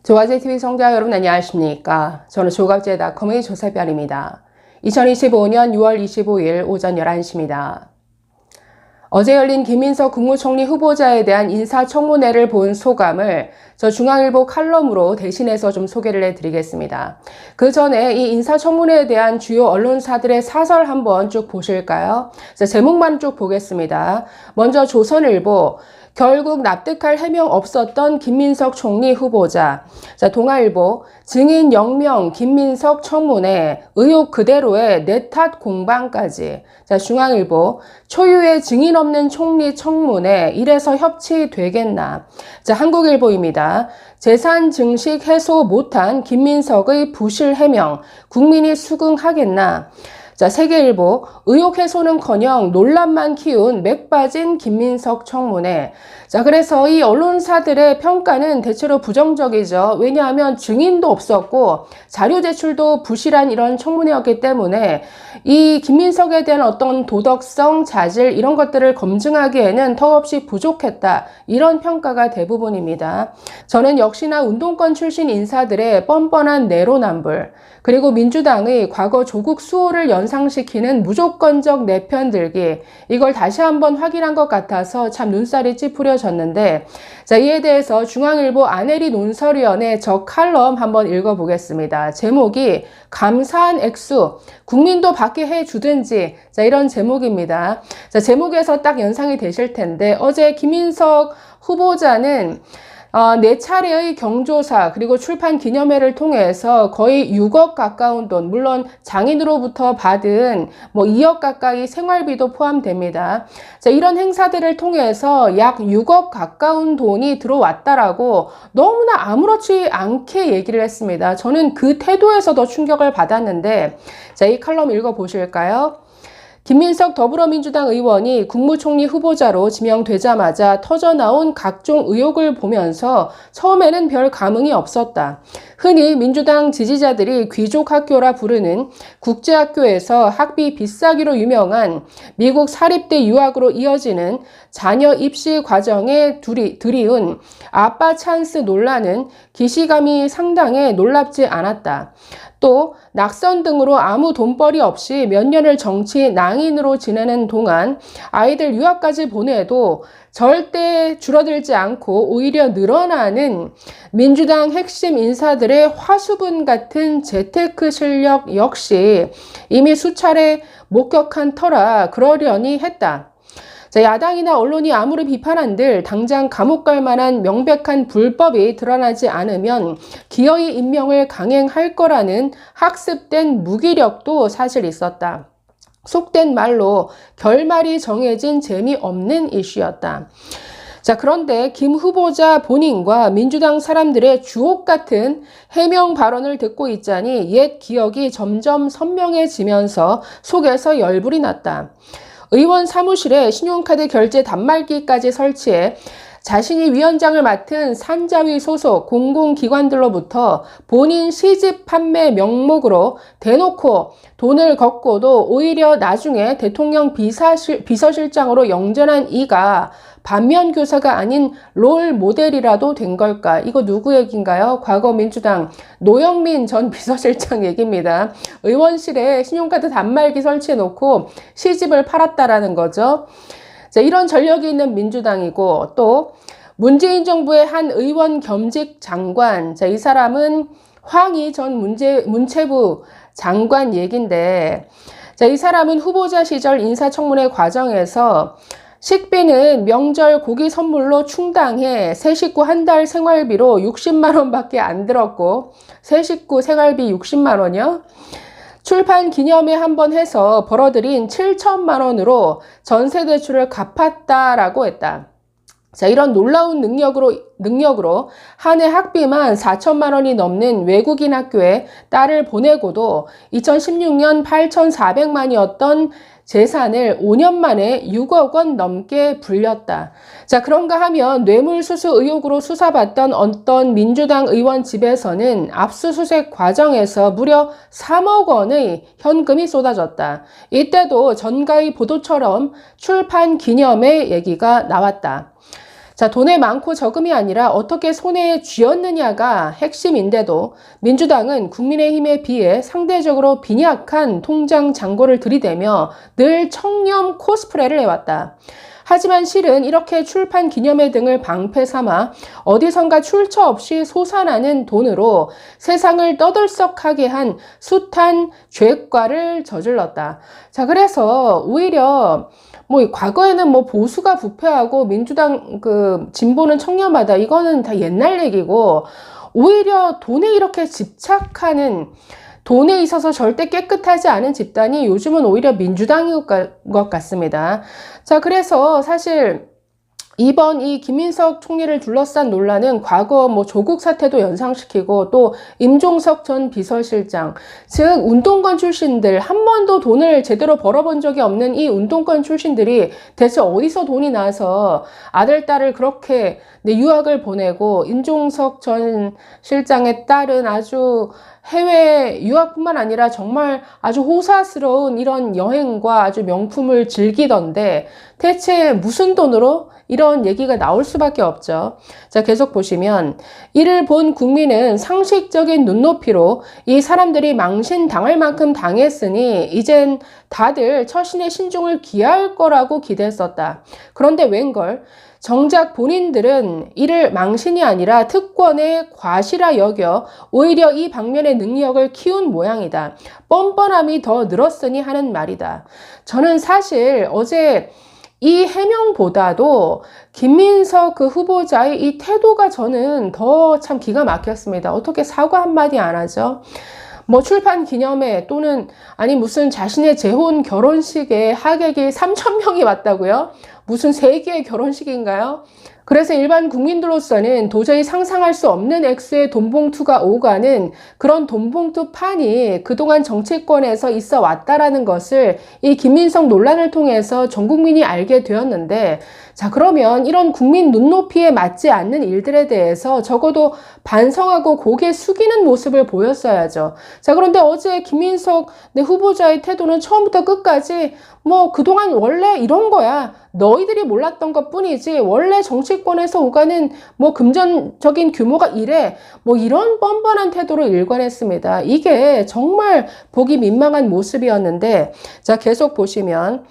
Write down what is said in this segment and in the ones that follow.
조가제TV 시청자 여러분 안녕하십니까? 저는 조갑제닷컴의 조세별입니다. 2025년 6월 25일 오전 11시입니다. 어제 열린 김민석 국무총리 후보자에 대한 인사청문회를 본 소감을 저 중앙일보 칼럼으로 대신해서 좀 소개를 해드리겠습니다. 그 전에 이 인사청문회에 대한 주요 언론사들의 사설 한번 쭉 보실까요? 제목만 쭉 보겠습니다. 먼저 조선일보, 결국 납득할 해명 없었던 김민석 총리 후보자. 동아일보, 증인 0명 김민석 청문회, 의혹 그대로의 내 탓 공방까지. 중앙일보, 초유의 증인 없는 총리 청문회, 이래서 협치 되겠나. 한국일보입니다. 재산 증식 해소 못한 김민석의 부실 해명, 국민이 수긍하겠나. 세계일보, 의혹 해소는커녕 논란만 키운 맥 빠진 김민석 청문회. 그래서 이 언론사들의 평가는 대체로 부정적이죠. 왜냐하면 증인도 없었고 자료 제출도 부실한 이런 청문회였기 때문에 이 김민석에 대한 어떤 도덕성, 자질 이런 것들을 검증하기에는 턱없이 부족했다. 이런 평가가 대부분입니다. 저는 역시나 운동권 출신 인사들의 뻔뻔한 내로남불, 그리고 민주당의 과거 조국 수호를 연상시키는 무조건적 내편 들기, 이걸 다시 한번 확인한 것 같아서 참 눈살이 찌푸려졌는데, 이에 대해서 중앙일보 안혜리 논설위원의 저 칼럼 한번 읽어보겠습니다. 제목이 감사한 액수, 국민도 받게 해주든지, 이런 제목입니다. 제목에서 딱 연상이 되실 텐데, 어제 김민석 후보자는 4차례의 경조사 그리고 출판 기념회를 통해서 거의 6억 가까운 돈, 물론 장인으로부터 받은 2억 가까이 생활비도 포함됩니다. 이런 행사들을 통해서 약 6억 가까운 돈이 들어왔다라고 너무나 아무렇지 않게 얘기를 했습니다. 저는 그 태도에서 더 충격을 받았는데, 이 칼럼 읽어보실까요? 김민석 더불어민주당 의원이 국무총리 후보자로 지명되자마자 터져나온 각종 의혹을 보면서 처음에는 별 감흥이 없었다. 흔히 민주당 지지자들이 귀족학교라 부르는 국제학교에서 학비 비싸기로 유명한 미국 사립대 유학으로 이어지는 자녀 입시 과정에 들이운 아빠 찬스 논란은 기시감이 상당해 놀랍지 않았다. 또 낙선 등으로 아무 돈벌이 없이 몇 년을 정치 낭인으로 지내는 동안 아이들 유학까지 보내도 절대 줄어들지 않고 오히려 늘어나는 민주당 핵심 인사들의 화수분 같은 재테크 실력 역시 이미 수차례 목격한 터라 그러려니 했다. 야당이나 언론이 아무리 비판한들 당장 감옥 갈 만한 명백한 불법이 드러나지 않으면 기어이 임명을 강행할 거라는 학습된 무기력도 사실 있었다. 속된 말로 결말이 정해진 재미없는 이슈였다. 그런데 김 후보자 본인과 민주당 사람들의 주옥 같은 해명 발언을 듣고 있자니 옛 기억이 점점 선명해지면서 속에서 열불이 났다. 의원 사무실에 신용카드 결제 단말기까지 설치해 자신이 위원장을 맡은 산자위 소속 공공기관들로부터 본인 시집 판매 명목으로 대놓고 돈을 걷고도 오히려 나중에 대통령 비서실장으로 영전한 이가 반면 교사가 아닌 롤 모델이라도 된 걸까? 이거 누구 얘기인가요? 과거 민주당 노영민 전 비서실장 얘기입니다. 의원실에 신용카드 단말기 설치해놓고 시집을 팔았다라는 거죠. 이런 전력이 있는 민주당이고, 또 문재인 정부의 한 의원 겸직 장관, 이 사람은 황희 전 문체부 장관 얘긴데, 이 사람은 후보자 시절 인사청문회 과정에서 식비는 명절 고기 선물로 충당해 새 식구 한 달 생활비로 60만 원밖에 안 들었고, 새 식구 생활비 60만 원이요? 출판 기념회 한번 해서 벌어들인 7천만 원으로 전세 대출을 갚았다라고 했다. 이런 놀라운 능력으로 한 해 학비만 4천만 원이 넘는 외국인 학교에 딸을 보내고도 2016년 8,400만이었던 재산을 5년 만에 6억 원 넘게 불렸다. 그런가 하면 뇌물수수 의혹으로 수사받던 어떤 민주당 의원 집에서는 압수수색 과정에서 무려 3억 원의 현금이 쏟아졌다. 이때도 전가의 보도처럼 출판 기념회 얘기가 나왔다. 자, 돈의 많고 적음이 아니라 어떻게 손에 쥐었느냐가 핵심인데도 민주당은 국민의힘에 비해 상대적으로 빈약한 통장 잔고를 들이대며 늘 청렴 코스프레를 해왔다. 하지만 실은 이렇게 출판 기념회 등을 방패 삼아 어디선가 출처 없이 솟아나는 돈으로 세상을 떠들썩하게 한 숱한 죄과를 저질렀다. 자, 그래서 오히려 과거에는 보수가 부패하고 민주당 진보는 청렴하다. 이거는 다 옛날 얘기고, 오히려 돈에 이렇게 집착하는, 돈에 있어서 절대 깨끗하지 않은 집단이 요즘은 오히려 민주당인 것 같습니다. 자, 그래서 사실 이번 이 김민석 총리를 둘러싼 논란은 과거 조국 사태도 연상시키고 또 임종석 전 비서실장, 즉 운동권 출신들, 한 번도 돈을 제대로 벌어본 적이 없는 이 운동권 출신들이 대체 어디서 돈이 나서 아들, 딸을 그렇게 유학을 보내고, 임종석 전 실장의 딸은 아주 해외 유학뿐만 아니라 정말 아주 호사스러운 이런 여행과 아주 명품을 즐기던데 대체 무슨 돈으로 이런 얘기가 나올 수밖에 없죠. 자, 계속 보시면 이를 본 국민은 상식적인 눈높이로 이 사람들이 망신당할 만큼 당했으니 이젠 다들 처신의 신중을 기할 거라고 기대했었다. 그런데 웬걸? 정작 본인들은 이를 망신이 아니라 특권의 과시라 여겨 오히려 이 방면의 능력을 키운 모양이다. 뻔뻔함이 더 늘었으니 하는 말이다. 저는 사실 어제 이 해명보다도 김민석 후보자의 이 태도가 저는 더 참 기가 막혔습니다. 어떻게 사과 한마디 안 하죠? 출판 기념회 또는 무슨 자신의 재혼 결혼식에 하객이 3,000명이 왔다고요? 무슨 세계의 결혼식인가요? 그래서 일반 국민들로서는 도저히 상상할 수 없는 액수의 돈봉투가 오가는 그런 돈봉투 판이 그동안 정치권에서 있어 왔다라는 것을 이 김민석 논란을 통해서 전 국민이 알게 되었는데, 자, 그러면 이런 국민 눈높이에 맞지 않는 일들에 대해서 적어도 반성하고 고개 숙이는 모습을 보였어야죠. 자, 그런데 어제 김민석 후보자의 태도는 처음부터 끝까지 그동안 원래 이런 거야. 너희들이 몰랐던 것 뿐이지 원래 정치권에서 오가는 금전적인 규모가 이래. 이런 뻔뻔한 태도를 일관했습니다. 이게 정말 보기 민망한 모습이었는데, 자, 계속 보시면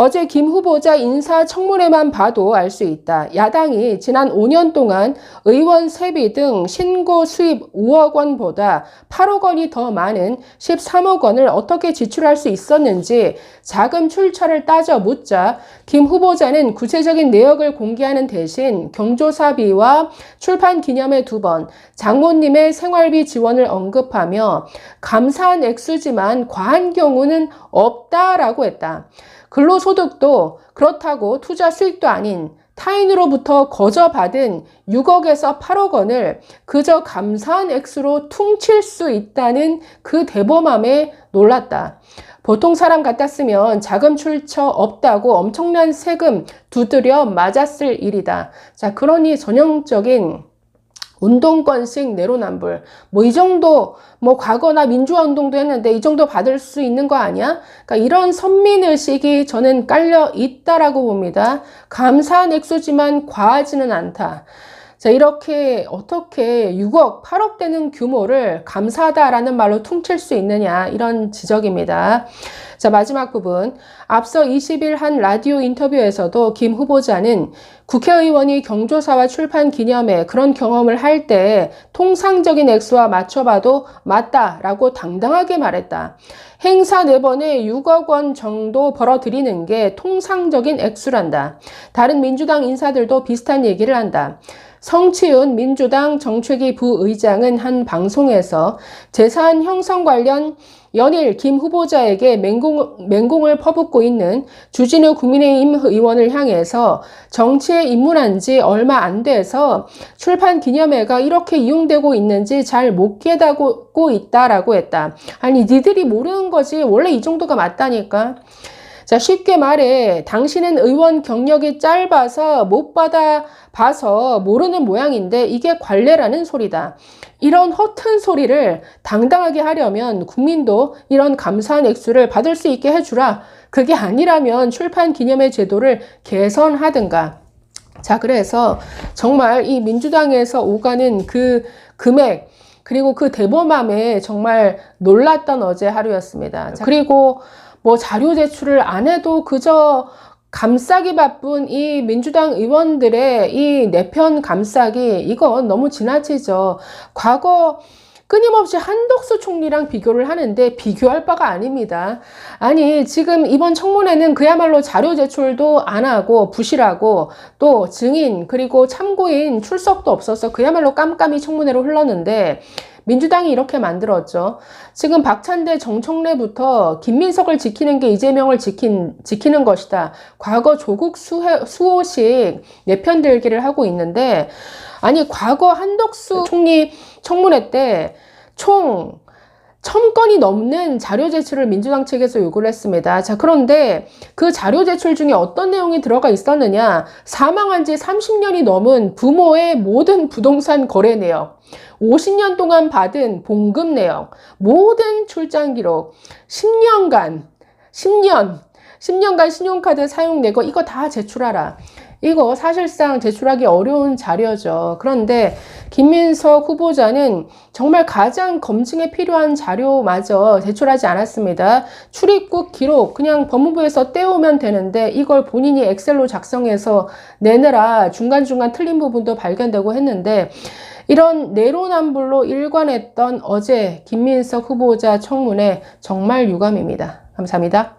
어제 김 후보자 인사청문회만 봐도 알 수 있다. 야당이 지난 5년 동안 의원 세비 등 신고 수입 5억 원보다 8억 원이 더 많은 13억 원을 어떻게 지출할 수 있었는지 자금 출처를 따져 묻자 김 후보자는 구체적인 내역을 공개하는 대신 경조사비와 출판 기념회 2번, 장모님의 생활비 지원을 언급하며 감사한 액수지만 과한 경우는 없다라고 했다. 근로소득도 그렇다고 투자 수익도 아닌 타인으로부터 거저받은 6억에서 8억 원을 그저 감사한 액수로 퉁칠 수 있다는 그 대범함에 놀랐다. 보통 사람 같았으면 자금 출처 없다고 엄청난 세금 두드려 맞았을 일이다. 자, 그러니 전형적인 운동권식 내로남불. 이 정도, 과거나 민주화 운동도 했는데 이 정도 받을 수 있는 거 아니야? 그러니까 이런 선민의식이 저는 깔려 있다라고 봅니다. 감사한 액수지만 과하지는 않다. 자, 이렇게 어떻게 6억, 8억 되는 규모를 감사하다라는 말로 퉁칠 수 있느냐, 이런 지적입니다. 자, 마지막 부분. 앞서 20일 한 라디오 인터뷰에서도 김 후보자는 국회의원이 경조사와 출판 기념회 그런 경험을 할 때 통상적인 액수와 맞춰봐도 맞다라고 당당하게 말했다. 행사 4번에 6억 원 정도 벌어들이는 게 통상적인 액수란다. 다른 민주당 인사들도 비슷한 얘기를 한다. 성치훈 민주당 정책위 부의장은 한 방송에서 재산 형성 관련 연일 김 후보자에게 맹공을 퍼붓고 있는 주진우 국민의힘 의원을 향해서 정치에 입문한 지 얼마 안 돼서 출판 기념회가 이렇게 이용되고 있는지 잘 못 깨닫고 있다라고 했다. 아니, 니들이 모르는 거지. 원래 이 정도가 맞다니까. 자, 쉽게 말해 당신은 의원 경력이 짧아서 못 받아봐서 모르는 모양인데 이게 관례라는 소리다. 이런 허튼 소리를 당당하게 하려면 국민도 이런 감사한 액수를 받을 수 있게 해주라. 그게 아니라면 출판 기념회 제도를 개선하든가. 자, 그래서 정말 이 민주당에서 오가는 그 금액, 그리고 그 대범함에 정말 놀랐던 어제 하루였습니다. 자, 그리고 뭐 자료 제출을 안 해도 그저 감싸기 바쁜 이 민주당 의원들의 이 내편 감싸기, 이건 너무 지나치죠. 과거 끊임없이 한덕수 총리랑 비교를 하는데 비교할 바가 아닙니다. 아니, 지금 이번 청문회는 그야말로 자료 제출도 안 하고 부실하고 또 증인 그리고 참고인 출석도 없어서 그야말로 깜깜이 청문회로 흘렀는데 민주당이 이렇게 만들었죠. 지금 박찬대 정청래부터 김민석을 지키는 게 이재명을 지키는 것이다. 과거 조국 수호식 내편 들기를 하고 있는데, 아니, 과거 한덕수 총리 청문회 때 총 1000건이 넘는 자료 제출을 민주당 측에서 요구를 했습니다. 자, 그런데 그 자료 제출 중에 어떤 내용이 들어가 있었느냐? 사망한 지 30년이 넘은 부모의 모든 부동산 거래 내역, 50년 동안 받은 봉급 내역, 모든 출장 기록, 10년간 신용카드 사용 내역, 이거 다 제출하라. 이거 사실상 제출하기 어려운 자료죠. 그런데 김민석 후보자는 정말 가장 검증에 필요한 자료마저 제출하지 않았습니다. 출입국 기록 그냥 법무부에서 떼오면 되는데 이걸 본인이 엑셀로 작성해서 내느라 중간중간 틀린 부분도 발견되고 했는데, 이런 내로남불로 일관했던 어제 김민석 후보자 청문회 정말 유감입니다. 감사합니다.